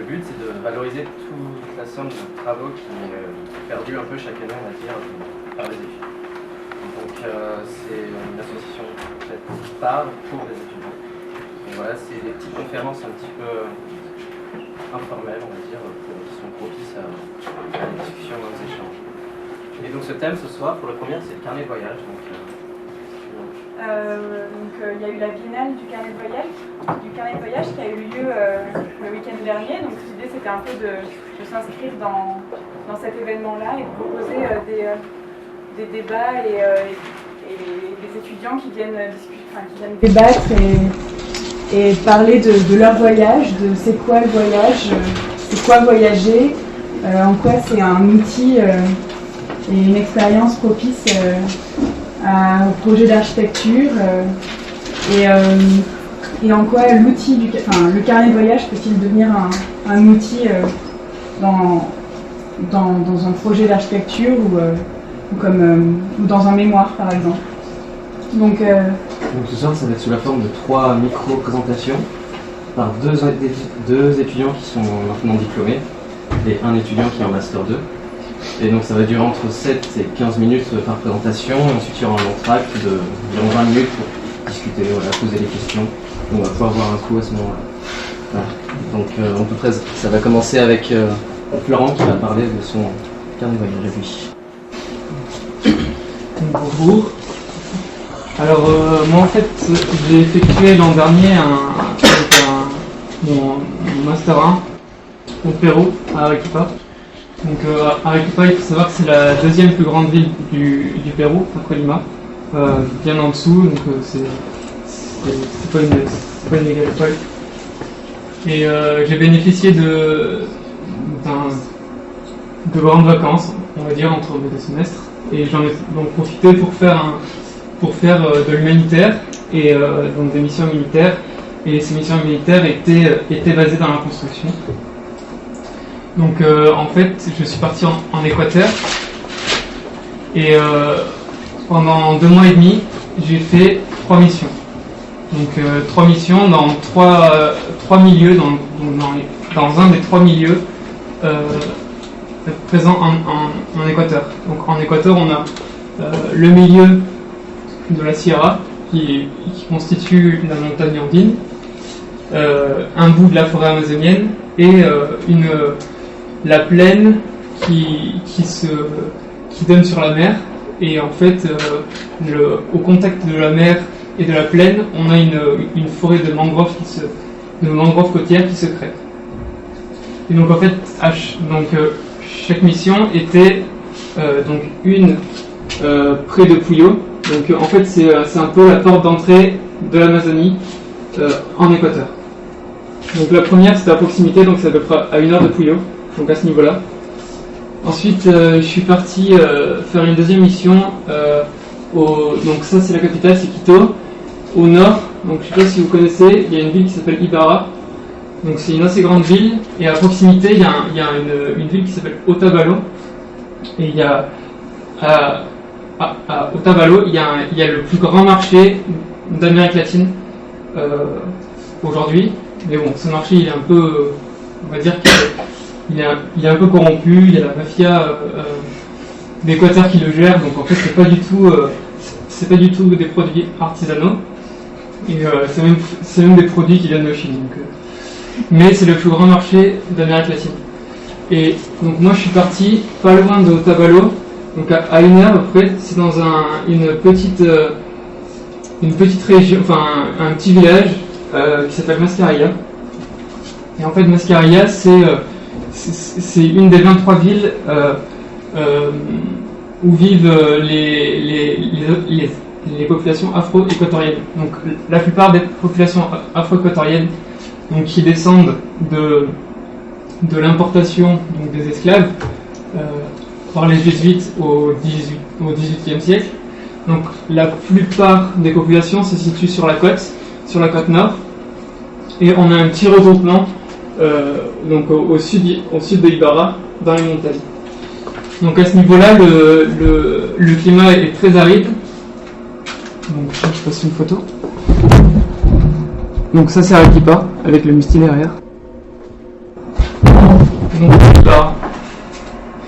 le but, c'est de valoriser toute la somme de travaux qui est perdue un peu chaque année, on va dire, par les étudiants. Donc c'est une association faite par, pour les étudiants. Et voilà, c'est des petites conférences un petit peu informelles, on va dire, qui sont propices à la discussion, aux échanges. Et donc ce thème ce soir, pour la première, c'est le carnet de voyage. Donc il y a eu la biennale du carnet de voyage qui a eu lieu le week-end dernier. Donc l'idée c'était un peu de s'inscrire dans cet événement-là et de proposer des débats et des étudiants qui viennent débattre et parler de leur voyage, de c'est quoi le voyage, c'est quoi voyager, en quoi c'est un outil et une expérience propice au projet d'architecture et en quoi l'outil le carnet de voyage peut-il devenir un outil dans un projet d'architecture ou dans un mémoire par exemple. Donc ce soir ça va être sous la forme de 3 micro-présentations par deux étudiants qui sont maintenant diplômés et un étudiant qui est en Master 2. Et donc ça va durer entre 7 et 15 minutes par présentation, et ensuite il y aura un entracte d'environ 20 minutes pour discuter, voilà, poser des questions. On va pouvoir voir un coup à ce moment-là. Voilà. Donc en tout cas, ça va commencer avec Florent qui va parler de son carnet de voyage à lui. Bonjour. Alors moi en fait j'ai effectué l'an dernier mon Master 1 au Pérou, à Arequipa. Donc Arequipa, il faut savoir que c'est la deuxième plus grande ville du Pérou, après Lima, bien en dessous, donc c'est pas une mégalopole. Et j'ai bénéficié de grandes vacances, on va dire, entre mes 2 semestres, et j'en ai donc profité pour faire de l'humanitaire et donc des missions militaires. Et ces missions militaires étaient basées dans la construction. Donc en fait, je suis parti en Équateur et pendant 2 mois et demi, j'ai fait 3 missions. Donc 3 missions dans 3 milieux, dans un des 3 milieux présents en Équateur. Donc en Équateur, on a le milieu de la Sierra qui constitue la montagne andine, un bout de la forêt amazonienne et la plaine qui donne sur la mer. Et en fait, au contact de la mer et de la plaine, on a une forêt de mangroves côtières qui se crée. Et donc en fait, chaque mission était donc une près de Puyo. Donc en fait, c'est un peu la porte d'entrée de l'Amazonie en Équateur. Donc la première, c'était à proximité, donc c'est à peu près à 1 heure de Puyo. Donc à ce niveau-là. Ensuite, je suis parti faire une deuxième mission. Donc ça, c'est la capitale, c'est Quito. Au nord, donc je ne sais pas si vous connaissez, il y a une ville qui s'appelle Ibarra. Donc c'est une assez grande ville. Et à proximité, il y a une ville qui s'appelle Otavalo. Et il y a à Otavalo, il y a le plus grand marché d'Amérique latine aujourd'hui. Mais bon, ce marché, il est un peu, on va dire qu'il est un peu corrompu. Il y a la mafia d'Équateur qui le gère. Donc en fait, c'est pas du tout des produits artisanaux. Et c'est même des produits qui viennent de Chine. Mais c'est le plus grand marché d'Amérique latine. Et donc moi, je suis parti pas loin de Otavalo. Donc à 1 heure à peu près, c'est dans une petite région, enfin un petit village qui s'appelle Mascarilla. Et en fait, Mascarilla, c'est une des 23 villes où vivent les populations afro-équatoriennes. Donc la plupart des populations afro-équatoriennes, donc qui descendent de l'importation donc des esclaves par les jésuites au XVIIIe siècle. Donc la plupart des populations se situent sur la côte nord, et on a un petit regroupement donc au sud de Ibarra, dans les montagnes. Donc à ce niveau-là, le climat est très aride. Donc je passe une photo. Donc ça c'est Arequipa, avec le Mustine derrière. Donc,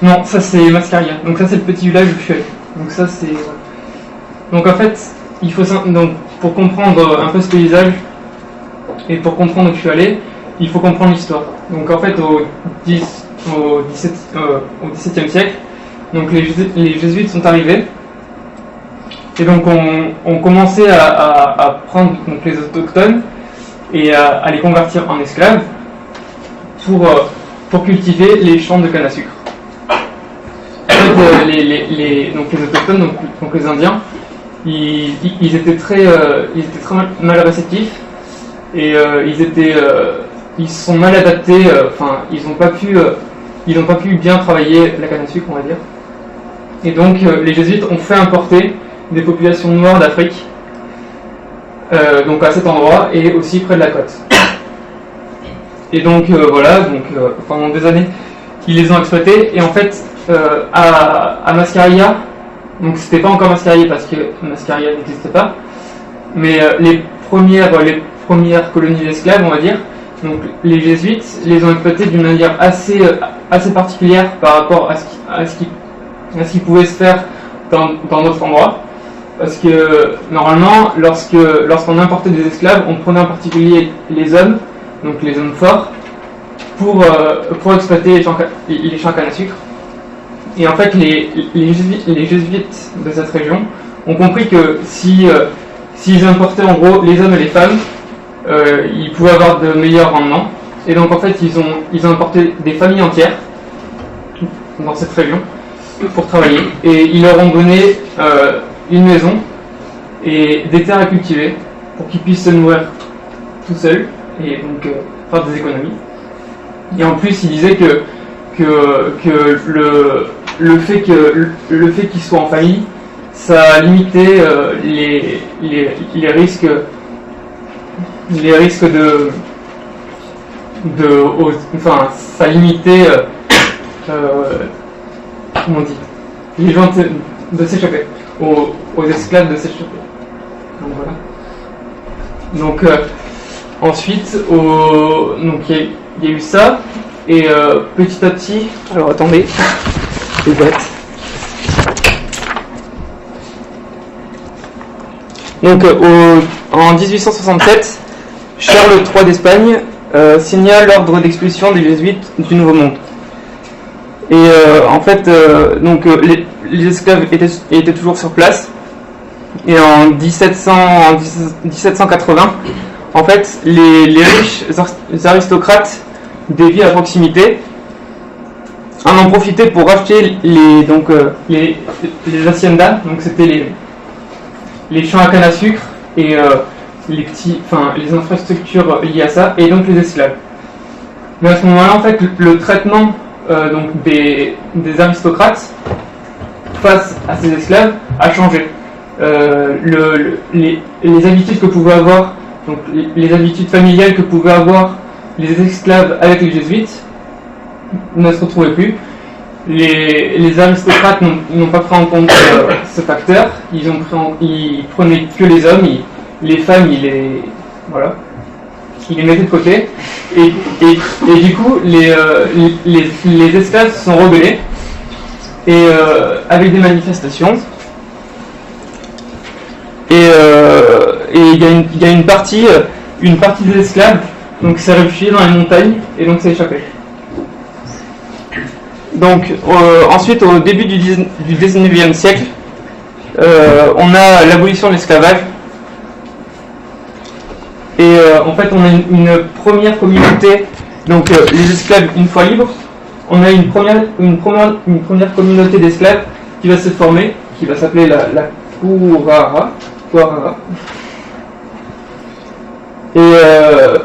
non, ça c'est Mascaria. Donc ça c'est le petit village où je suis allé. Donc ça c'est... Donc en fait, il faut donc pour comprendre un peu ce paysage et pour comprendre où je suis allé, il faut comprendre l'histoire. Donc en fait au XVIIe siècle, donc les jésuites sont arrivés et donc on commençait à prendre donc, les autochtones et à les convertir en esclaves pour cultiver les champs de canne à sucre. En fait, les autochtones, donc les Indiens, ils étaient très mal réceptifs et ils se sont mal adaptés. Enfin, ils n'ont pas pu bien travailler la canne à sucre, on va dire. Et donc, les jésuites ont fait importer des populations noires d'Afrique, donc à cet endroit et aussi près de la côte. Et donc pendant des années, ils les ont exploités. Et en fait, à Mascaria, donc c'était pas encore Mascaria parce que Mascaria n'existait pas, mais les premières colonies d'esclaves, on va dire, donc les jésuites les ont exploités d'une manière assez particulière par rapport à ce qui pouvait se faire dans d'autres endroits. Parce que normalement, lorsqu'on importait des esclaves, on prenait en particulier les hommes, donc les hommes forts, pour exploiter les champs à canne à sucre. Et en fait, les jésuites de cette région ont compris que s'ils importaient en gros les hommes et les femmes, ils pouvaient avoir de meilleurs rendements. Et donc en fait, ils ont importé des familles entières dans cette région pour travailler. Et ils leur ont donné une maison et des terres à cultiver pour qu'ils puissent se nourrir tout seuls et donc faire des économies. Et en plus, ils disaient que le fait qu'ils soient en famille, ça limitait les risques enfin, ça limitait comment on dit, les gens de s'échapper, aux esclaves de s'échapper. Donc voilà. Donc ensuite, il y a eu ça, et petit à petit, alors attendez, les dates. Donc en 1867, Charles III d'Espagne signa l'ordre d'expulsion des jésuites du Nouveau Monde. Et en fait, les esclaves étaient toujours sur place. Et en 1780, en fait, les riches aristocrates des villes à proximité en ont profité pour racheter les haciendas, donc c'était les champs à canne à sucre et les infrastructures liées à ça, et donc les esclaves. Mais à ce moment-là, en fait, le traitement des aristocrates face à ces esclaves a changé. Les habitudes que pouvaient avoir, donc les habitudes familiales que pouvaient avoir les esclaves avec les jésuites ne se retrouvaient plus. Les aristocrates n'ont pas pris en compte ce facteur. Ils prenaient que les hommes, les femmes, ils les mettaient de côté. Et du coup, les esclaves se sont rebellés et avec des manifestations. Et il y a une partie des esclaves donc s'est réfugiée dans les montagnes et donc s'est échappée. Donc ensuite, au début du 19e siècle, on a l'abolition de l'esclavage. Et en fait, on a une première communauté, donc les esclaves une fois libres. On a une première communauté d'esclaves qui va se former, qui va s'appeler la Kurara. Et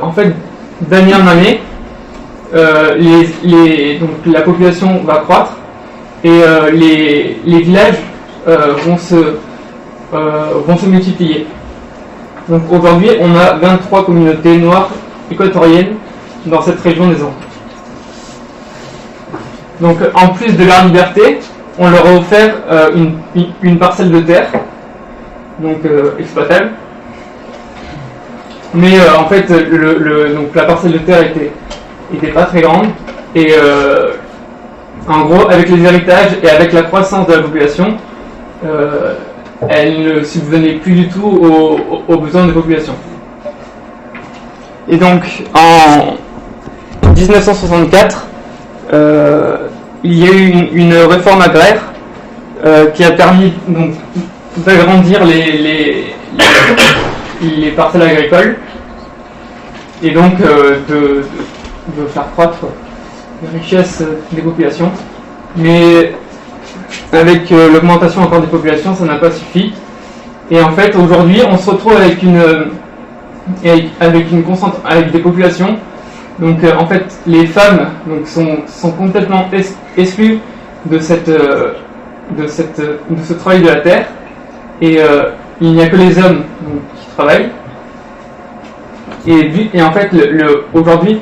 en fait, d'année en année, donc la population va croître et les villages vont se multiplier. Donc aujourd'hui, on a 23 communautés noires équatoriennes dans cette région des Andes. Donc en plus de leur liberté, on leur a offert une parcelle de terre, donc exploitable. Mais en fait, donc la parcelle de terre était pas très grande Et en gros, avec les héritages et avec la croissance de la population, elle ne subvenait plus du tout aux besoins de la population. Et donc, en 1964, il y a eu une réforme agraire qui a permis donc, d'agrandir les parcelles agricoles et donc de faire croître la richesse des populations. Mais avec l'augmentation encore des populations, ça n'a pas suffi. Et en fait, aujourd'hui, on se retrouve avec avec des populations. Donc, en fait, les femmes donc, sont complètement exclues de ce travail de la terre. Et il n'y a que les hommes donc, qui travaillent. Et en fait, aujourd'hui,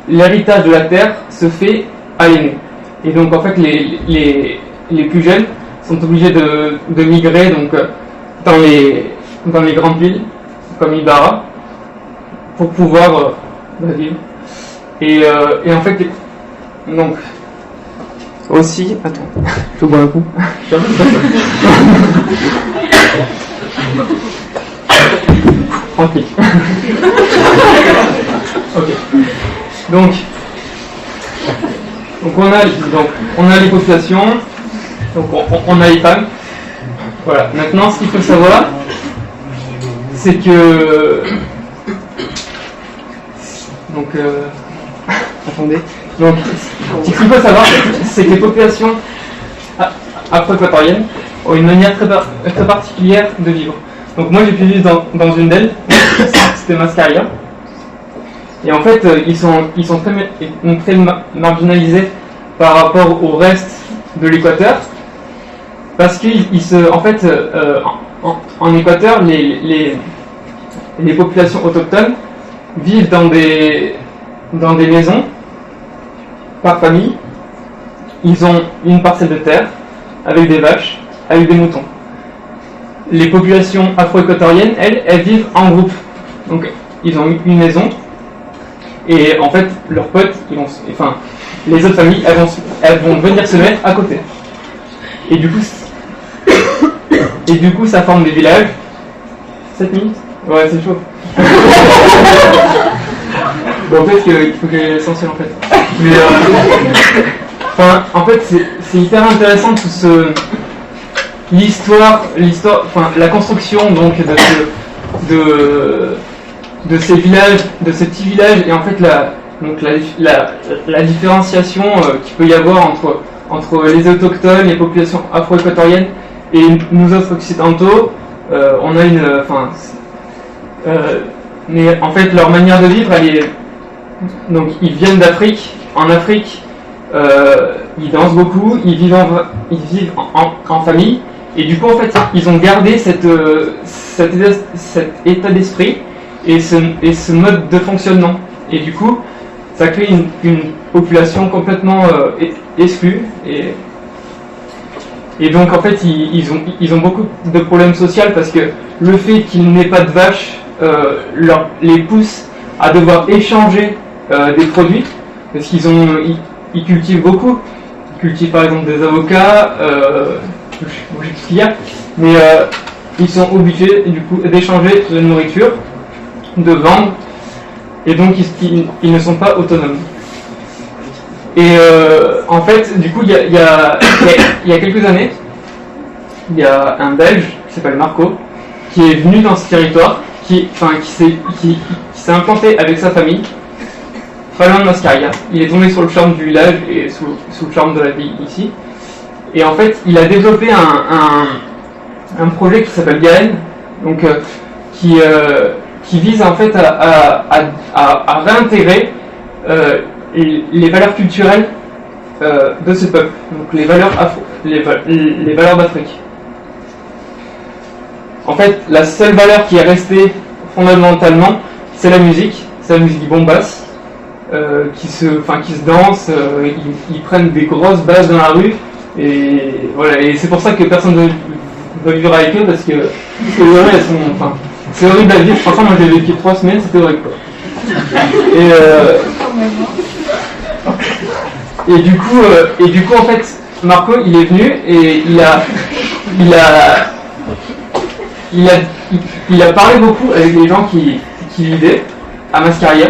l'héritage de la terre se fait à l'aîné. Et donc, en fait, les plus jeunes sont obligés de migrer donc, dans les grandes villes, comme Ibarra, pour pouvoir vivre. Et en fait, donc, aussi, attends, je bois un coup. Tranquille. Ok. Donc on a les populations, donc on a les femmes. Voilà. Maintenant, ce qu'il faut savoir, c'est que attendez. Donc, ce qu'il faut savoir, c'est que les populations afro-équatoriennes ont une manière très particulière de vivre. Donc moi j'ai pu vivre dans une d'elles, c'était Mascaria. Et en fait ils sont très marginalisés par rapport au reste de l'Équateur, parce en Équateur les populations autochtones vivent dans des maisons par famille. Ils ont une parcelle de terre avec des vaches, avec des moutons. Les populations afro-équatoriennes, elles vivent en groupe. Donc, ils ont une maison. Et en fait, leurs potes, les autres familles, elles vont venir se mettre à côté. Et du coup, ça forme des villages. 7 minutes ? Ouais, c'est chaud. Bon, en fait, il faut que j'ai l'essentiel en fait. Mais, en fait, c'est hyper intéressant tout l'histoire, la construction donc de ces villages, de ces petits villages, et en fait la différenciation qu'il peut y avoir entre les autochtones, les populations afro-équatoriennes et nous autres occidentaux. On a mais en fait leur manière de vivre, donc ils viennent d'Afrique. En Afrique, ils dansent beaucoup, ils vivent en famille. Et du coup, en fait, ils ont gardé cet état d'esprit et ce mode de fonctionnement. Et du coup, ça crée une population complètement exclue. Et donc, en fait, ils ont beaucoup de problèmes sociaux parce que le fait qu'il n'ait pas de vaches les pousse à devoir échanger des produits, parce qu'ils cultivent beaucoup. Ils cultivent par exemple des avocats. Je sais ce qu'il y a, mais ils sont obligés du coup d'échanger de la nourriture, de vendre, et donc ils ne sont pas autonomes. Et en fait, du coup, il y a quelques années, il y a un Belge qui s'appelle Marco qui est venu dans ce territoire, qui s'est implanté avec sa famille, pas loin de Mascaria. Il est tombé sur le charme du village et sous le charme de la vie ici. Et en fait, il a développé un projet qui s'appelle Gaën, donc qui vise en fait à réintégrer les valeurs culturelles de ce peuple, donc les valeurs d'Afrique. En fait, la seule valeur qui est restée fondamentalement, c'est la musique bombasse, qui se danse, ils prennent des grosses basses dans la rue. Et voilà, et c'est pour ça que personne ne veut vivre avec eux, parce que les oreilles, elles sont, c'est horrible à vivre. Franchement, moi j'ai vécu 3 semaines, c'était horrible quoi. Et Et du coup, en fait, Marco, il est venu et il a parlé beaucoup avec les gens qui vivaient à Mascaria,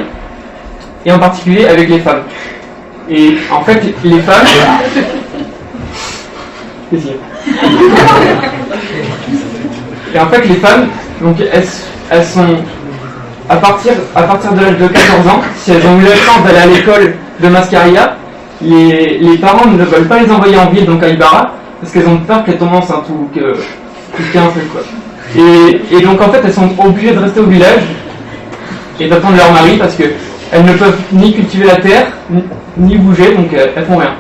et en particulier avec les femmes. Et en fait, les femmes... Qu'est-ce qu'il y a ? Et en fait, les femmes, donc, elles sont... À partir de l'âge de 14 ans, si elles ont eu la chance d'aller à l'école de Mascaria, les parents ne veulent pas les envoyer en ville, donc à Ibarra, parce qu'elles ont peur qu'elles tombent enceintes ou qu'il y ait un truc, quoi. Et donc en fait, elles sont obligées de rester au village et d'attendre leur mari, parce qu'elles ne peuvent ni cultiver la terre, ni bouger, donc elles font rien.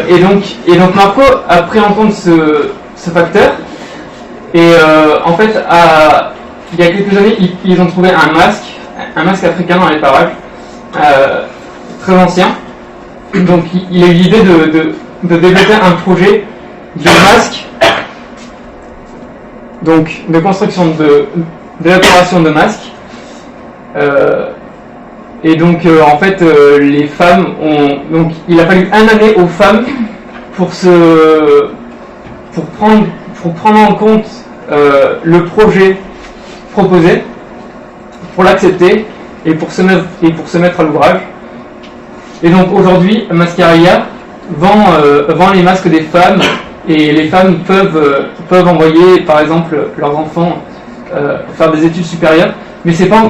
Et donc Marco a pris en compte ce facteur, et en fait, il y a quelques années, ils ont trouvé un masque africain dans les parages, très ancien. Donc il a eu l'idée de développer un projet de masque, donc de construction d'élaboration de masques. Et donc en fait les femmes ont... Donc il a fallu un année aux femmes pour prendre en compte le projet proposé, pour l'accepter et pour se mettre à l'ouvrage. Et donc aujourd'hui, Mascaria vend les masques des femmes, et les femmes peuvent envoyer par exemple leurs enfants faire des études supérieures, mais c'est pas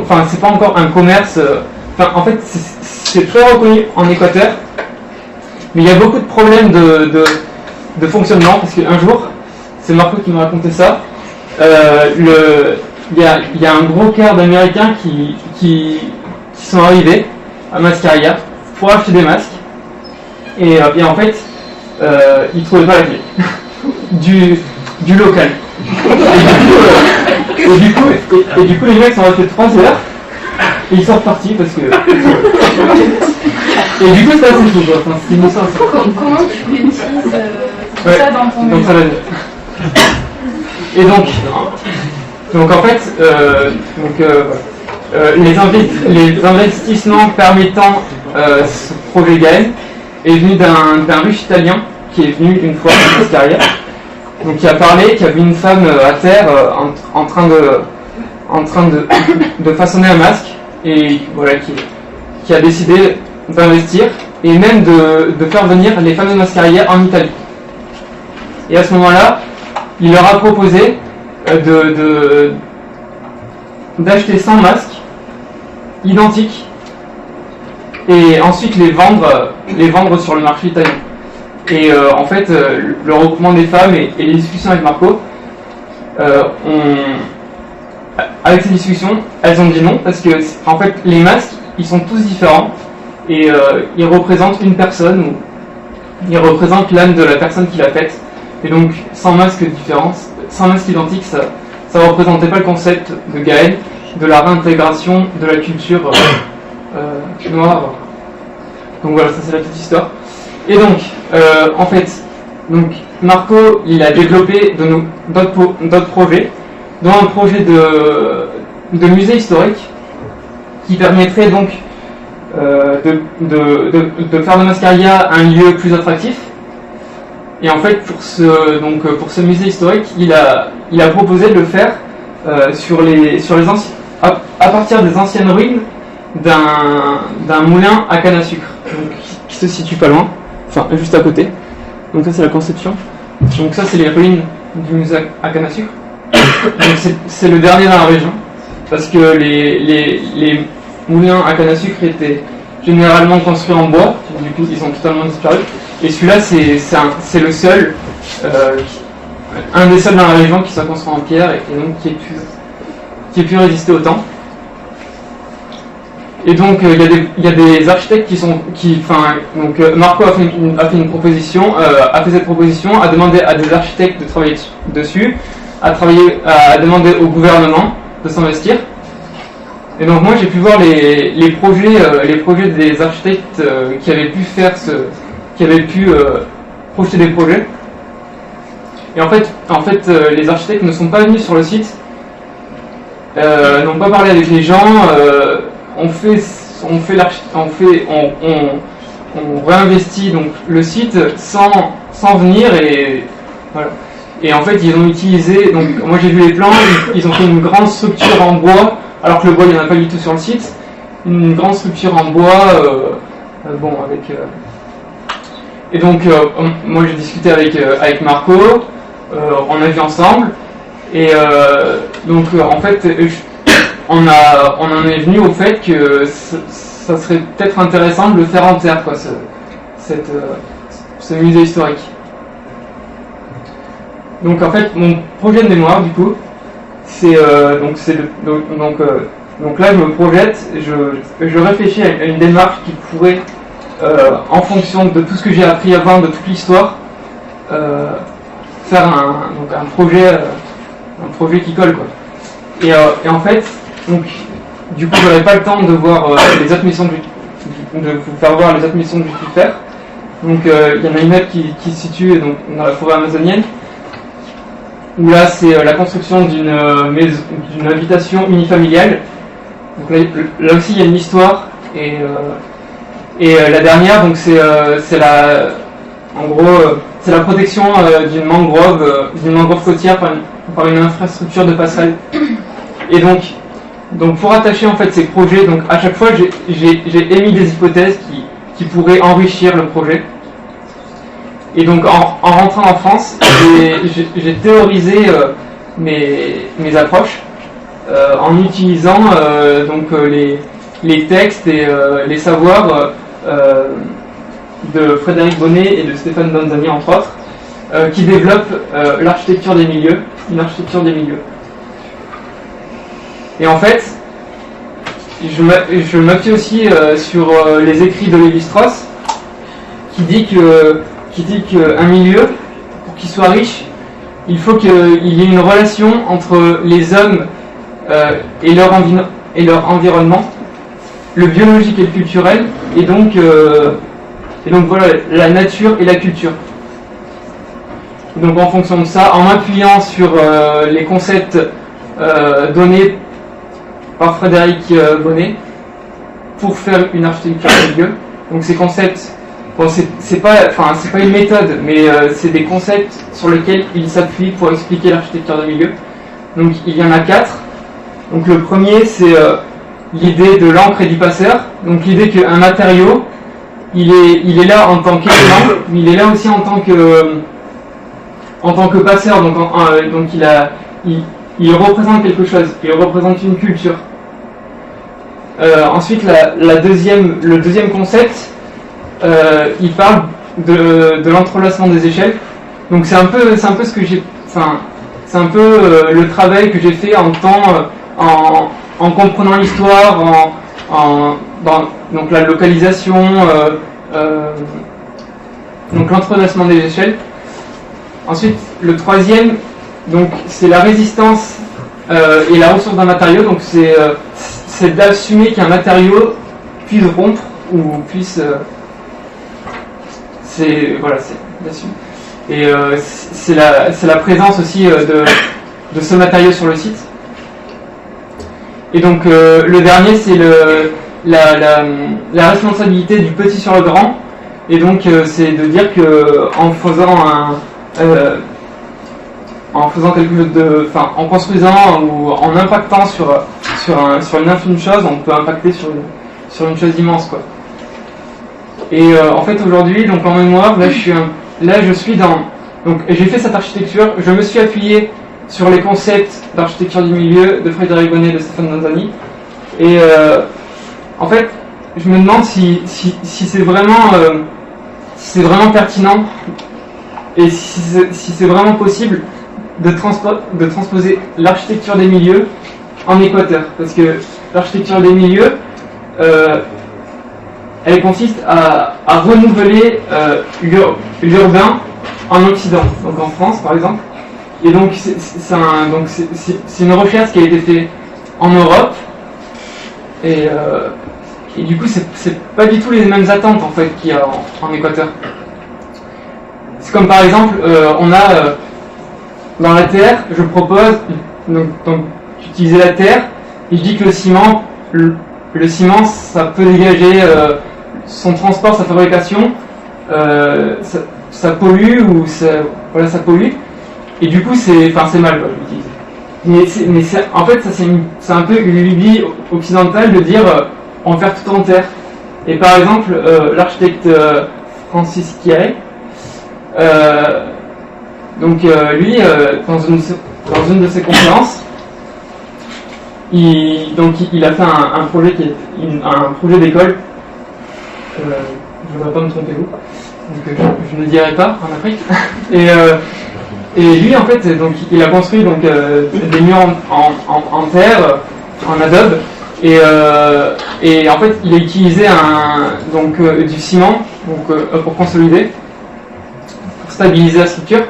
encore un commerce. En fait, c'est très reconnu en Équateur, mais il y a beaucoup de problèmes de fonctionnement, parce qu'un jour, c'est Marco qui me racontait ça. Il y a un gros quart d'Américains qui sont arrivés à Mascaria pour acheter des masques, et en fait ils trouvaient pas la clé du local, et du coup les mecs sont restés 3 heures et ils sont repartis parce que et du coup c'est assez fou, quoi. Enfin, Comment tu utilises ça dans ton donc ça va dire. Et donc en fait les investissements permettant ce projet Gaël est venu d'un riche italien qui est venu une fois à Mascaria, donc qui a parlé, qui a vu une femme à terre en train de façonner un masque, et voilà, qui a décidé d'investir et même de faire venir les femmes de Mascaria en Italie. Et à ce moment-là, il leur a proposé d'acheter 100 masques identiques et ensuite les vendre sur le marché italien. Et en fait, le regroupement des femmes et les discussions avec Marco, avec ces discussions, elles ont dit non, parce que en fait les masques, ils sont tous différents, et ils représentent une personne, ou ils représentent l'âme de la personne qui l'a faite. Et donc 100 masques différents, 100 masques identiques, ça ne représentait pas le concept de Gaël, de la réintégration de la culture noire. Donc voilà, ça c'est la petite histoire. Et donc, en fait, Marco, il a développé d'autres projets, dont un projet de musée historique qui permettrait donc de faire de Mascaria un lieu plus attractif. Et en fait, pour ce musée historique, il a proposé de le faire à partir des anciennes ruines d'un moulin à canne à sucre, donc, qui se situe pas loin, enfin juste à côté. Donc ça c'est la conception. Donc ça c'est les ruines du musée à canne à sucre. Donc c'est le dernier dans la région, parce que les moulins à canne à sucre étaient généralement construits en bois, du coup ils ont totalement disparu. Et celui-là c'est le seul, un des seuls dans la région qui soit construit en pierre et donc qui ait pu résister au temps. Et donc il y a des architectes donc Marco a fait une proposition, a fait cette proposition, a demandé à des architectes de travailler dessus, a demandé au gouvernement de s'investir. Et donc moi j'ai pu voir les projets des architectes qui avaient pu projeter des projets. Et en fait les architectes ne sont pas venus sur le site, n'ont pas parlé avec les gens. On on réinvestit donc le site sans venir et voilà. Et en fait, ils ont utilisé, donc moi j'ai vu les plans, ils ont fait une grande structure en bois, alors que le bois il n'y en a pas du tout sur le site, une grande structure en bois, avec. Et donc moi j'ai discuté avec Marco, on a vu ensemble, et donc en fait on en est venu au fait que ça serait peut-être intéressant de le faire en terre, quoi, ce musée historique. Donc en fait, mon projet de mémoire, du coup, donc là je me projette, je réfléchis à une démarche qui pourrait, en fonction de tout ce que j'ai appris avant, de toute l'histoire, faire un projet qui colle, quoi. Et en fait, donc du coup j'aurais pas le temps de voir les autres missions de vous faire voir les autres missions que j'ai pu faire. Donc il y en a une autre qui se situe donc dans la forêt amazonienne, où là c'est la construction d'une habitation unifamiliale. Donc là aussi il y a une histoire, et la dernière donc c'est la protection d'une mangrove côtière par une infrastructure de passerelle. Et donc pour attacher en fait ces projets, donc à chaque fois j'ai émis des hypothèses qui pourraient enrichir le projet. Et donc en rentrant en France, j'ai théorisé mes approches en utilisant les textes et les savoirs de Frédéric Bonnet et de Stéphane Danzani entre autres, qui développent l'architecture des milieux, une architecture des milieux. Et en fait, je m'appuie aussi sur les écrits de Lévi-Strauss, qui dit qu'un milieu, pour qu'il soit riche, il faut qu'il y ait une relation entre les hommes et leur environnement, le biologique et le culturel, et donc voilà, la nature et la culture. Donc en fonction de ça, en m'appuyant sur les concepts donnés par Frédéric Bonnet pour faire une architecture de milieu. Donc ces concepts, c'est pas une méthode, mais c'est des concepts sur lesquels il s'appuie pour expliquer l'architecture de milieu. Donc il y en a 4. Donc le premier c'est l'idée de l'encre et du passeur. Donc l'idée qu'un matériau, il est là en tant qu'élément, mais il est là aussi en tant que passeur. Donc il représente quelque chose, il représente une culture. Ensuite, le deuxième concept, il parle de l'entrelacement des échelles. Donc c'est un peu ce que j'ai, c'est un peu le travail que j'ai fait en comprenant l'histoire, donc la localisation, donc l'entrelacement des échelles. Ensuite, le troisième, donc c'est la résistance et la ressource d'un matériau. Donc c'est d'assumer qu'un matériau puisse rompre ou puisse c'est d'assumer. Et c'est la présence aussi de ce matériau sur le site. Et donc le dernier c'est la responsabilité du petit sur le grand. Et donc c'est de dire que en faisant quelque chose en construisant ou en impactant sur une infime chose, on peut impacter sur une chose immense, quoi. Et en fait aujourd'hui, donc en mémoire, je suis dans, donc j'ai fait cette architecture, je me suis appuyé sur les concepts d'architecture du milieu de Frédéric Bonnet et de Stéphane Danzani. Et en fait, je me demande si c'est vraiment pertinent et si c'est vraiment possible de transposer l'architecture des milieux en Équateur, parce que l'architecture des milieux, elle consiste à renouveler l'urbain en Occident, donc en France par exemple. Et donc c'est une recherche qui a été faite en Europe, et du coup c'est pas du tout les mêmes attentes en fait qu'il y a en Équateur. C'est comme par exemple on a dans la terre, je propose donc d'utiliser la terre, et je dis que le ciment ça peut dégager son transport, sa fabrication, ça pollue ou ça pollue. Et du coup, c'est mal quoi, d'utiliser. Mais en fait, ça c'est un peu une lubie occidentale de dire on va faire tout en terre. Et par exemple, l'architecte Francis Chiari, lui, dans une de ses conférences, il a fait un projet un projet d'école. Je ne voudrais pas me tromper où, donc je ne dirai pas en Afrique. Et lui, en fait, donc il a construit des murs en terre, en adobe, et en fait, il a utilisé du ciment pour consolider, pour stabiliser la structure.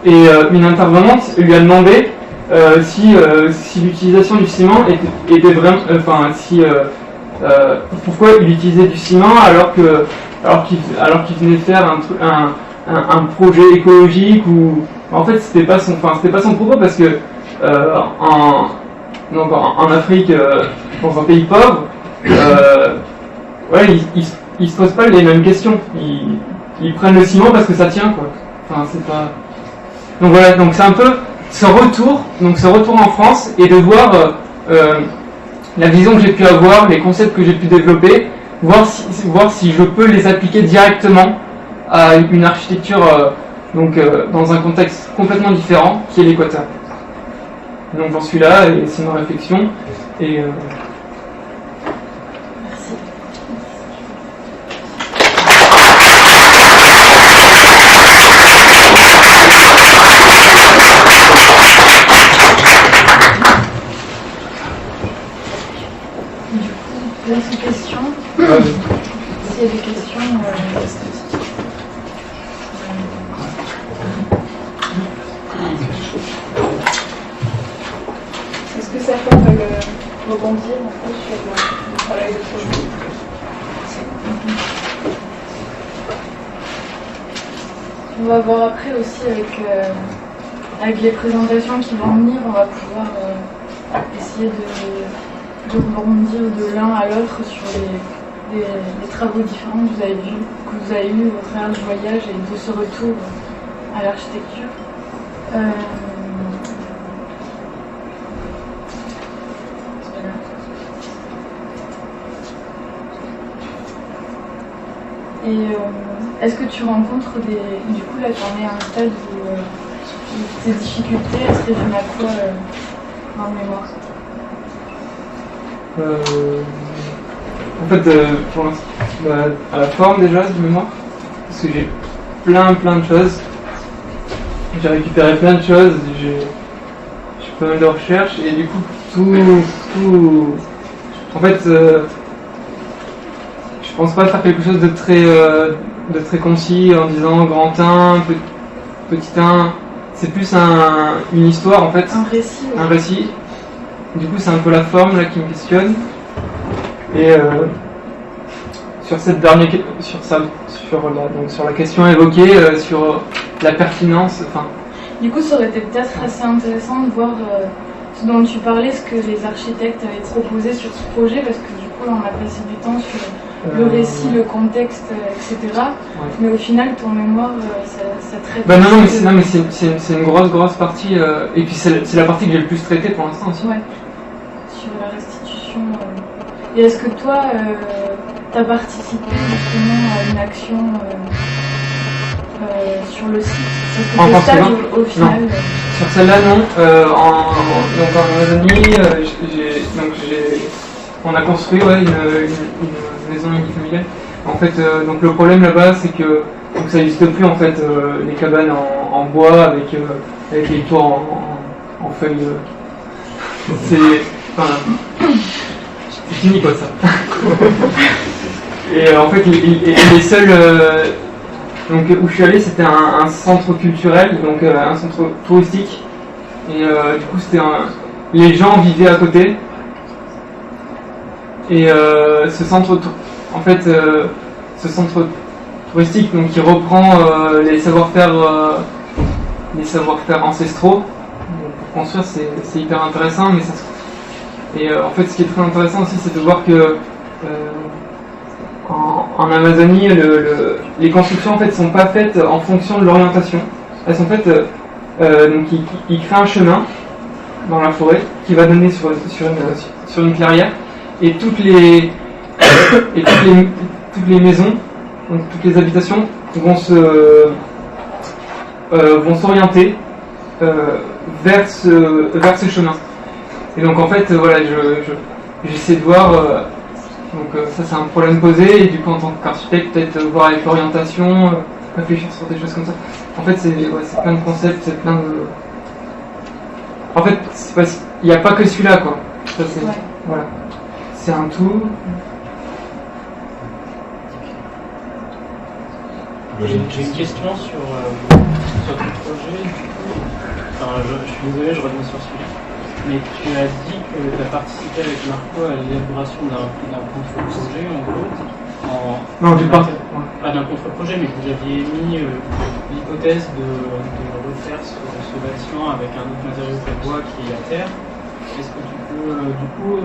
Et une intervenante lui a demandé si l'utilisation du ciment était vraiment, pourquoi il utilisait du ciment alors qu'il venait faire un projet écologique ou en fait c'était pas son propos parce que en Afrique, dans un pays pauvre, ils se posent pas les mêmes questions. Ils prennent le ciment parce que ça tient quoi. Enfin c'est pas. Donc voilà, donc c'est un peu ce retour en France et de voir la vision que j'ai pu avoir, les concepts que j'ai pu développer, voir si je peux les appliquer directement à une architecture dans un contexte complètement différent qui est l'Équateur. Donc j'en suis là et c'est ma réflexion et Merci. Du coup, place aux questions. S'il y a des questions, Est-ce que certains veulent rebondir un peu sur le travail de projet? on va voir après aussi avec les présentations qui vont venir, on va pouvoir essayer de rebondir de l'un à l'autre sur les travaux différents que vous avez eus au travers du voyage et de ce retour à l'architecture. Et est-ce que tu rencontres du coup là tu en es à un stade où tes difficultés elles se résument à quoi en mémoire? En fait, pour l'instant, à la forme déjà du mémoire, parce que j'ai plein de choses. J'ai récupéré plein de choses, j'ai pas mal de recherches et du coup tout. En fait, je pense pas faire quelque chose de très concis en disant grand 1, petit 1. C'est plus une histoire en fait. Un récit. Ouais. Un récit. Du coup, c'est un peu la forme là qui me questionne. Et sur cette dernière, sur la question évoquée, sur la pertinence. Enfin. Du coup, ça aurait été peut-être assez intéressant de voir ce dont tu parlais, ce que les architectes avaient proposé sur ce projet, parce que du coup, là, on a passé du temps sur le récit, le contexte, etc. Ouais. Mais au final, ton mémoire, ça traite. Non, mais c'est une grosse partie. Et puis c'est la partie que j'ai le plus traitée pour l'instant aussi. Ouais. Sur la restitution. Et est-ce que toi, tu as participé justement à une action sur le site? En stage au final. Non. Sur celle-là, non. En Amazonie, on a construit une maison unifamiliale. En fait, donc le problème là-bas, c'est que donc ça n'existe plus en fait les cabanes en bois avec les toits en feuilles. C'est fini quoi ça. Et en fait, les seuls donc où je suis allé, c'était un centre culturel, donc un centre touristique. Et du coup, les gens vivaient à côté. Et ce centre touristique, donc qui reprend les savoir-faire ancestraux. Donc, pour construire, c'est hyper intéressant, mais en fait, ce qui est très intéressant aussi, c'est de voir que en Amazonie, les constructions en fait sont pas faites en fonction de l'orientation. Elles sont faites donc ils créent un chemin dans la forêt qui va donner sur une clairière et toutes les maisons, donc toutes les habitations vont s'orienter vers ce chemin. Et donc en fait voilà, j'essaie de voir donc ça c'est un problème posé, et du coup en tant qu'architecte peut-être voir avec l'orientation, réfléchir sur des choses comme ça. En fait c'est plein de concepts, c'est plein de... En fait il n'y a pas que celui-là quoi. Ça, c'est, Ouais. voilà. C'est un tout. J'ai une question sur ton projet. Enfin, je suis désolé, je reviens sur celui-là. Mais tu as dit que tu as participé avec Marco à l'élaboration d'un contre-projet, en gros. Non, du pas. Pas d'un contre-projet, mais que vous aviez émis l'hypothèse de refaire ce bâtiment avec un autre matériau que le bois qui est la terre. Est-ce que tu peux, du coup,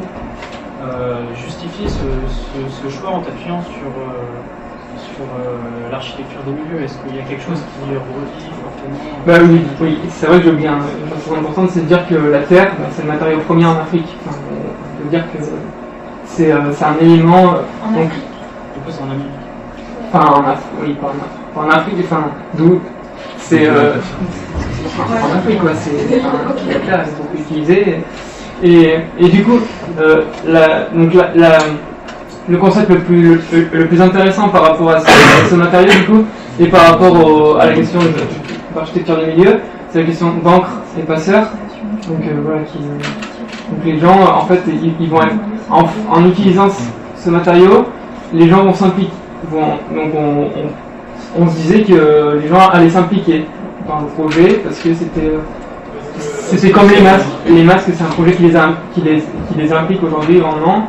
justifier ce choix en t'appuyant sur l'architecture des milieux? Est-ce qu'il y a quelque chose qui relie fortement? Bah oui, c'est vrai que une chose importante, c'est de dire que la terre, c'est le matériau premier en Afrique. Enfin, on peut dire que c'est un élément. En Donc, Afrique. Du coup, c'est en Amérique. enfin, oui, pas en Afrique, enfin, d'où c'est en Afrique, quoi. La terre, c'est beaucoup utilisé. Et du coup, le concept le plus intéressant par rapport à ce matériau, du coup, et par rapport à la question de l'architecture des milieux, c'est la question d'encre et passeur. Donc voilà, donc les gens, en fait, ils vont être, en utilisant ce matériau, les gens vont s'impliquer. Donc on se disait que les gens allaient s'impliquer dans le projet parce que c'était comme les masques. Les masques, c'est un projet qui les implique aujourd'hui grandement.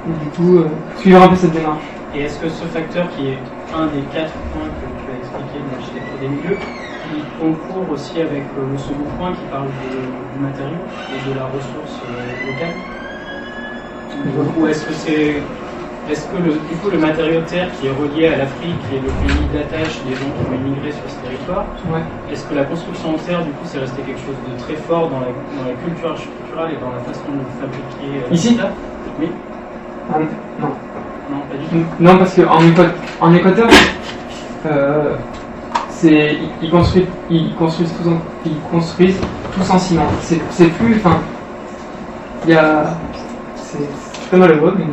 Du coup, suivre un peu cette démarche. Et est-ce que ce facteur, qui est un des 4 points que tu as expliqué de l'architecture des milieux, il concourt aussi avec le second point qui parle du matériau et de la ressource locale? Ou est-ce que du coup le matériau terre qui est relié à l'Afrique et le pays d'attache des gens qui ont immigré sur ce territoire, Ouais. est-ce que la construction en terre, du coup, c'est resté quelque chose de très fort dans la culture architecturale et dans la façon de fabriquer Ici ça? Oui. Ah, non. Non, pas du tout. Non, parce qu'en Équateur, ils construisent tous en ciment. C'est plus, enfin, c'est très malheureux, mais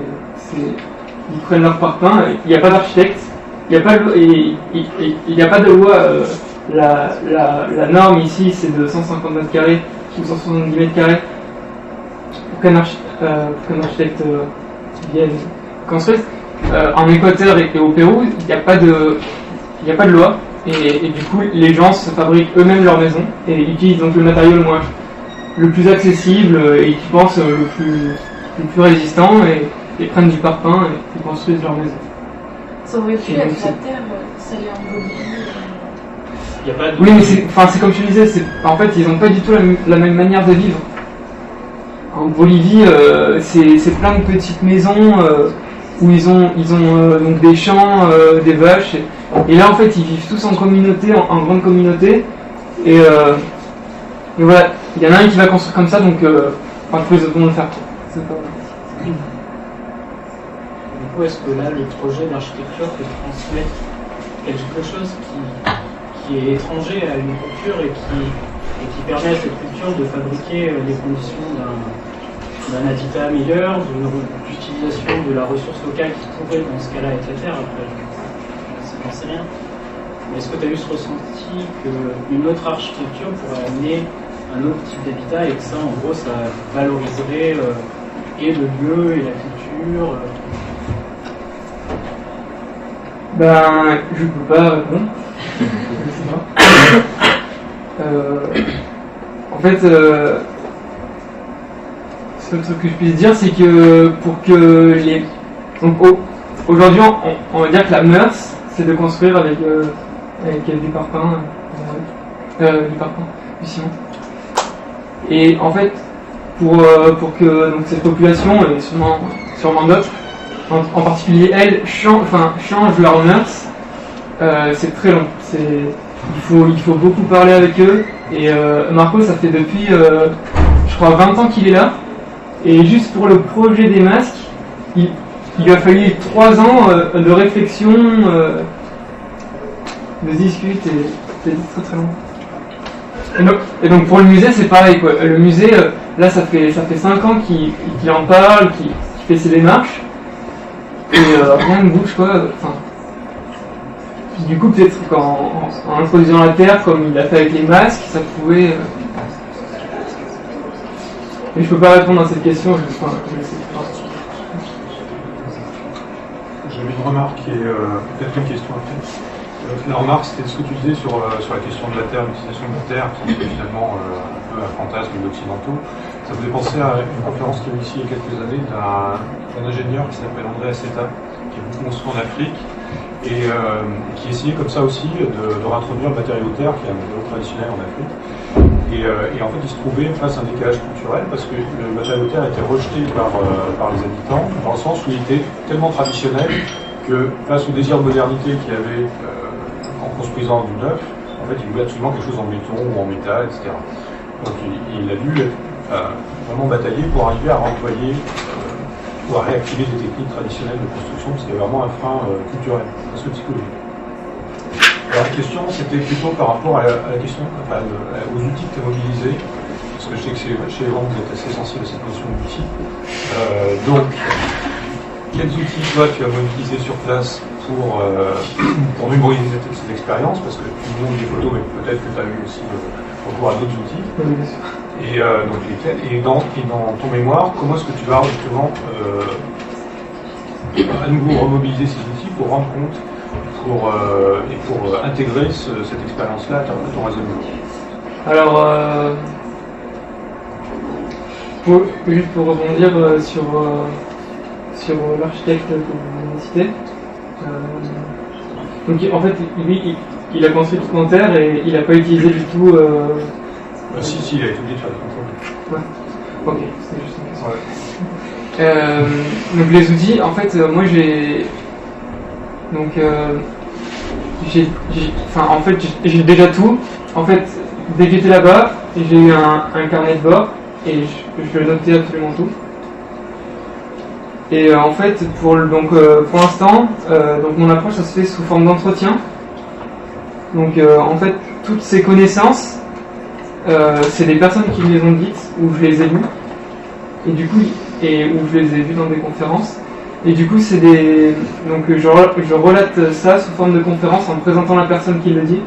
ils prennent leur parpaing. Il n'y a pas d'architecte, il n'y a pas de loi. La norme ici, c'est de 150 mètres carrés ou 170 mètres carrés pour qu'un architecte vienne construire. En Équateur et au Pérou, il n'y a pas de loi, et du coup les gens se fabriquent eux-mêmes leur maison et utilisent donc le matériau le plus accessible et qui pense le plus résistant, et prennent du parpaing et construisent leur maison. Ça aurait pu Et être donc, la terre, ça allait en Bolivie. Il y a pas de... Oui, mais c'est comme je te disais, en fait ils n'ont pas du tout la même manière de vivre. En Bolivie, c'est plein de petites maisons où ils ont donc des champs, des vaches, et là en fait ils vivent tous en communauté, en grande communauté, et voilà, il y en a un qui va construire comme ça, donc enfin tous les autres vont le faire. C'est pas... Du coup, est-ce que là, le projet d'architecture peut transmettre quelque chose qui est étranger à une culture et qui permet à cette culture de fabriquer les conditions d'un habitat meilleur, d'une utilisation de la ressource locale qui pourrait dans ce cas-là être la terre? Après, je n'en sais rien. Mais est-ce que tu as eu ce ressenti qu'une autre architecture pourrait amener un autre type d'habitat et que ça, en gros, ça valoriserait et le lieu et la culture? Ben, je peux pas répondre. Je sais pas. En fait, le seul truc que je puisse dire, c'est que pour que les... Donc aujourd'hui, on va dire que la mœurs, c'est de construire avec du parpaing, du ciment. Et en fait, pour que donc, cette population, et sûrement d'autres, en particulier elles, changent leurs mœurs, c'est très long. Il faut beaucoup parler avec eux. Et Marco, ça fait depuis, je crois, 20 ans qu'il est là. Et juste pour le projet des masques, il lui a fallu 3 ans de réflexion, de discute, et c'est très très long. Et donc pour le musée, c'est pareil, quoi. Le musée, là, ça fait 5 ans qu'il en parle, qu'il fait ses démarches, et rien ne bouge, quoi. Enfin, du coup, peut-être en introduisant la Terre, comme il l'a fait avec les masques, ça pouvait... Mais je peux pas répondre à cette question, je sais pas. J'avais une remarque et peut-être une question après. La remarque, c'était ce que tu disais sur la question de la Terre, l'utilisation de la Terre, qui est finalement un peu un fantasme d'occidentaux. Ça me faisait penser à une conférence qu'il y a eu ici il y a quelques années d'un ingénieur qui s'appelle André Aceta, qui est beaucoup construit en Afrique, et qui essayait comme ça aussi de réintroduire le matériau Terre, qui est un matériau traditionnel en Afrique. Et en fait, il se trouvait face à un décalage culturel parce que le matériau Terre était rejeté par les habitants, dans le sens où il était tellement traditionnel que face au désir de modernité qu'il y avait en construisant du neuf, en fait, il voulait absolument quelque chose en béton ou en métal, etc. Donc il a dû vraiment batailler pour arriver à renvoyer ou à réactiver des techniques traditionnelles de construction, parce qu'il y avait vraiment un frein culturel, presque psychologique. Alors la question, c'était plutôt par rapport à la question, aux outils que tu as mobilisés, parce que je sais que chez les ventes, vous êtes assez sensible à cette notion d'outils. Donc, quels outils, toi, tu as mobilisés sur place pour mémoriser cette expérience, parce que tu nous montres des photos, mais peut-être que tu as eu aussi recours à d'autres outils. Et donc lesquels, et dans ton mémoire, comment est-ce que tu vas justement à nouveau remobiliser ces outils pour rendre compte pour intégrer cette expérience-là à ton raisonnement? Alors, juste pour rebondir sur l'architecte que vous avez cité, donc en fait, lui, il a construit tout en terre et il n'a pas utilisé du tout... Si, il a été obligé de faire des contrôles. Ouais. Ok, c'est juste une question. Ouais. Donc les outils, en fait, moi j'ai... Donc, j'ai déjà tout. En fait, dès que j'étais là-bas, j'ai eu un carnet de bord et je notais absolument tout. Et en fait, pour l'instant, donc mon approche, ça se fait sous forme d'entretien. Donc, en fait, toutes ces connaissances, c'est des personnes qui me les ont dites ou je les ai lues, et du coup, ou je les ai vues dans des conférences. Et du coup, donc je relate ça sous forme de conférence en présentant la personne qui le dit.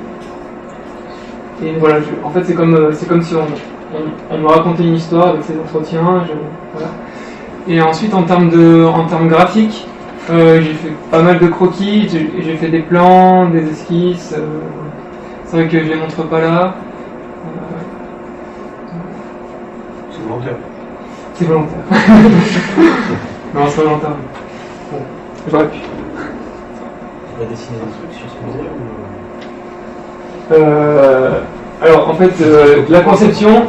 Et voilà, en fait, c'est comme si on me racontait une histoire avec ces entretiens. Voilà. Et ensuite, en termes graphiques, j'ai fait pas mal de croquis, j'ai fait des plans, des esquisses. C'est vrai que je les montre pas là. C'est volontaire. C'est volontaire. Non, c'est volontaire. Bon, j'aurais pu. Tu vas dessiner des trucs sur ce musée ou... Alors en fait, la conception,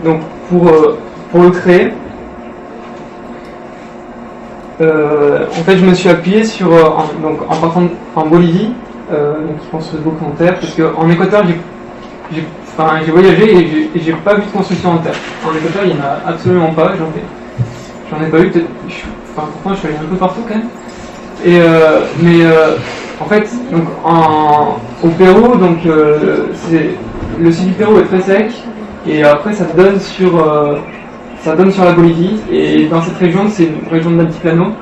donc pour le créer, en fait, je me suis appuyé sur en partant en Bolivie, donc ils construisent beaucoup en terre, parce qu'en Équateur, j'ai voyagé et j'ai pas vu de construction en terre. En Équateur, il n'y en a absolument pas. J'en ai pas vu. Pourtant, je suis allé un peu partout quand même. Et en fait, donc au Pérou, donc le sud du Pérou est très sec, et après ça donne sur la Bolivie. Et dans cette région, c'est une région d'altiplano.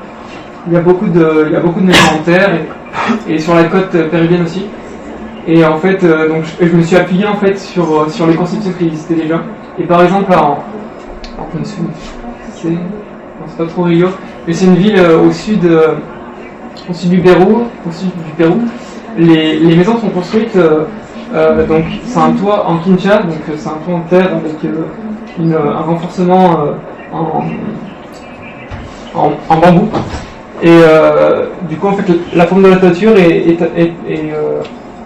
Il y a beaucoup de maisons en terre et sur la côte péruvienne aussi. Et en fait, donc je me suis appuyé en fait sur les conceptions qui existaient déjà. Et par exemple, c'est pas trop Rio, mais c'est une ville au sud du Pérou. Les maisons sont construites, donc c'est un toit en quincha, donc c'est un toit en terre avec un renforcement en bambou. Et du coup, en fait, la forme de la toiture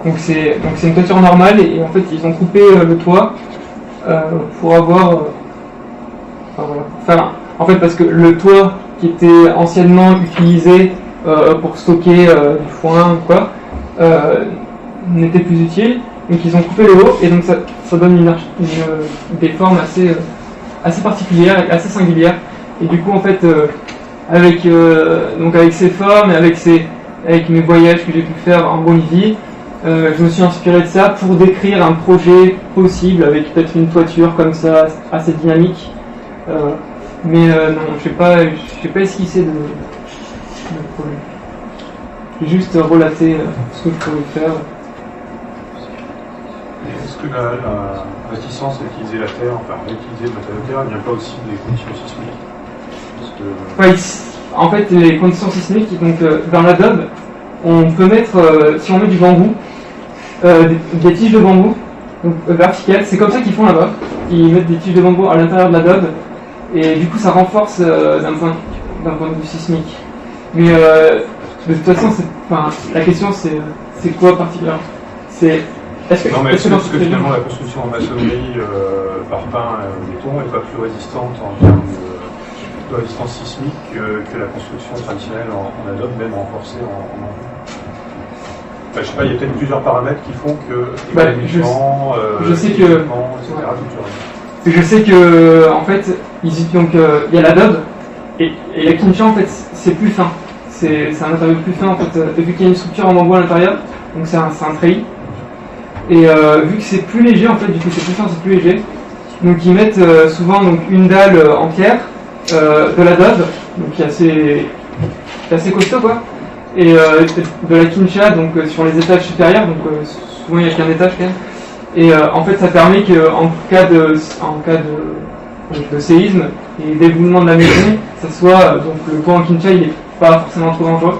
donc c'est une toiture normale, et en fait ils ont coupé le toit pour avoir en fait, parce que le toit qui étaient anciennement utilisés pour stocker du foin ou quoi n'étaient plus utiles. Donc ils ont coupé le haut et donc ça donne des formes assez particulières, assez singulières. Et du coup en fait avec ces formes et avec mes voyages que j'ai pu faire en Bolivie, je me suis inspiré de ça pour décrire un projet possible avec peut-être une toiture comme ça assez dynamique. Mais non, je n'ai pas esquissé de projet. J'ai juste relaté ce que je pouvais faire. Est-ce que la réticence à utiliser la terre, enfin réutiliser le matériau de terre, ne vient pas aussi des conditions sismiques? En fait, les conditions sismiques, donc dans l'adobe, on peut mettre, si on met du bambou, des tiges de bambou donc, verticales, c'est comme ça qu'ils font là-bas. Ils mettent des tiges de bambou à l'intérieur de l'adobe, et du coup ça renforce d'un point de vue sismique. Mais de toute façon, la question c'est quoi particulièrement? Est-ce que finalement la construction en maçonnerie par pain béton n'est pas plus résistante en termes de résistance sismique que la construction traditionnelle en adobe, même renforcée en bambou? Je sais pas, il y a peut-être plusieurs paramètres qui font que je sais que je sais que en fait il y a l'adobe et la Kincha en fait c'est plus fin. C'est un matériau plus fin en fait, vu qu'il y a une structure en bambou à l'intérieur, donc c'est un treillis. Et vu que c'est plus léger en fait, du coup c'est plus fin, c'est plus léger. Donc ils mettent souvent donc, une dalle en pierre, de l'adobe, donc qui est assez costaud quoi. Et de la Kincha donc sur les étages supérieurs, donc souvent il n'y a qu'un étage quand même. Et en fait ça permet qu'en cas de séisme et d'éboulement de la maison, ça soit donc le pont en Kincha il n'est pas forcément trop dangereux.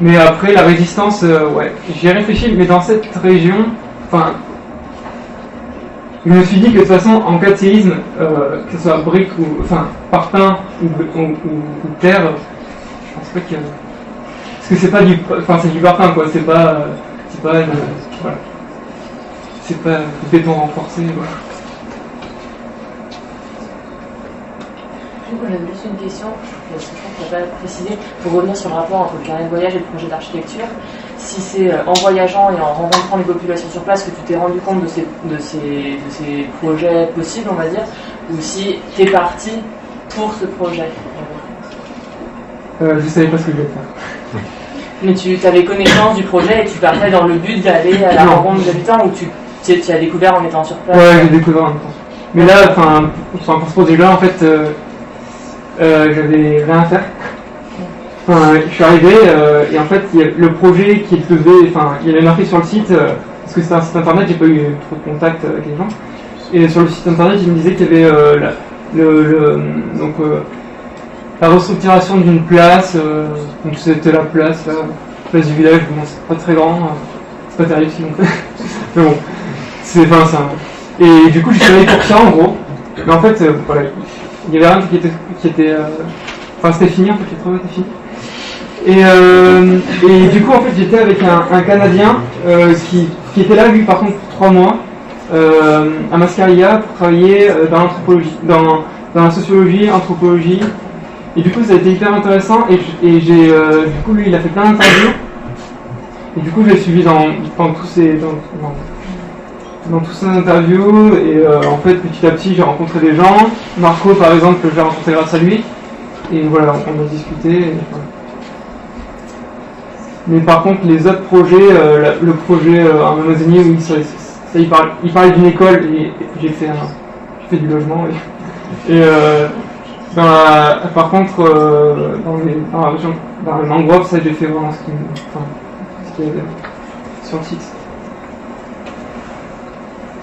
Mais après la résistance, ouais, j'y ai réfléchi, mais dans cette région, je me suis dit que de toute façon en cas de séisme, que ce soit brique ou par pain ou terre, je pense pas qu'il y a... Parce que c'est pas c'est du parpaing quoi, c'est pas voilà. C'est pas du béton renforcé voilà. J'avais juste une question, parce que je crois qu'on n'a pas précisé, pour revenir sur le rapport entre le carnet de voyage et le projet d'architecture. Si c'est en voyageant et en rencontrant les populations sur place que tu t'es rendu compte de ces projets possibles, on va dire, ou si tu es parti pour ce projet? Je savais pas ce que je voulais faire. Mais tu avais connaissance du projet et tu partais dans le but d'aller à la rencontre des habitants, ou tu as découvert en étant sur place? Ouais, j'ai découvert en étant. Mais là, pour ce projet-là, en fait, j'avais rien à faire. Je suis arrivé et en fait, il y a le projet qui est levé, il y avait marqué sur le site, parce que c'était un site internet, j'ai pas eu trop de contact avec les gens. Et sur le site internet, il me disait qu'il y avait la restructuration d'une place, donc c'était la place du village, bon, c'est pas très grand, c'est pas terrible sinon. Mais bon, c'est ça. Et du coup, je suis allé pour ça en gros. Mais en fait, voilà, il y avait rien qui était c'était fini en fait, les travaux étaient finis. Et du coup, en fait, j'étais avec un Canadien qui était là, lui, par contre, pour 3 mois, à Mascarilla, pour travailler dans l'anthropologie, dans la sociologie, anthropologie. Et du coup, ça a été hyper intéressant. Et du coup, lui, il a fait plein d'interviews. Et du coup, je l'ai suivi dans tous ces interviews. Et en fait, petit à petit, j'ai rencontré des gens. Marco, par exemple, je l'ai rencontré grâce à lui. Et voilà, on a discuté. Et voilà. Mais par contre, les autres projets, le projet en Amazonie, oui, il parlait d'une école et j'ai fait du logement. Par contre, dans la région, dans le mangrove, ça j'ai fait vraiment ce qu'il y avait sur le site.